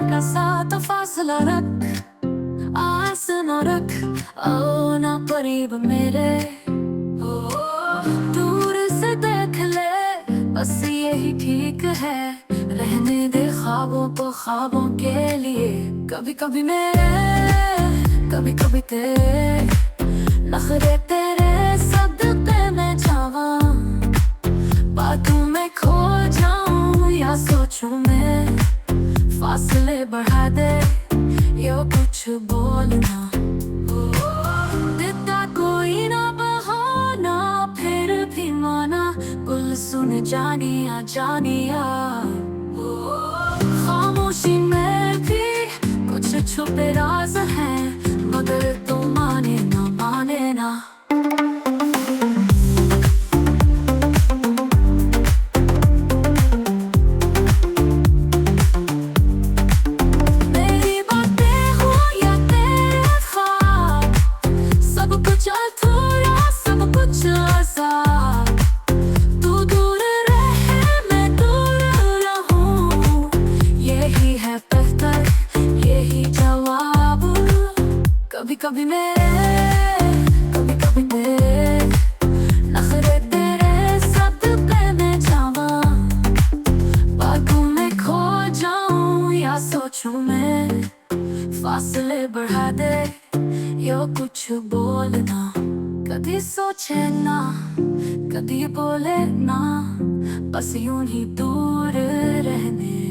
हल्का सा तो फासला रख, आस न रख, आओ ना करीब मेरे। ओ, दूर से देख ले बस यही ठीक है, रहने दे ख्वाबों को ख्वाबों के लिए। कभी कभी मेरे, कभी कभी तेरे, नखरे तेरे सदक़े में जावा, बातों में खो जाऊं या सोचूं मैं, फासले बढ़ा दे यो कुछ बोलना। देता कोई ना बहाना फिर भी माना, गुल सुन जानिया जानिया। खामोशी में भी कुछ छुपे राज हैं, मगर तू माने ना माने ना। मेरी बातें हो या तेरे ख्वाब, सब कुछ अधूरा सब कुछ आज़ाद। तू दूर रहे मैं दूर रहूं, यही है बेहतर यही जवाब। कभी कभी मेरे, कभी कभी तेरे, नखरे तेरे सदक़े में जावा, बातों में खो जाऊं या सोचूं मैं, फासले बढ़ा दे यो कुछ बोलना। कभी सोचे ना कभी बोले ना, बस यूं ही दूर रहने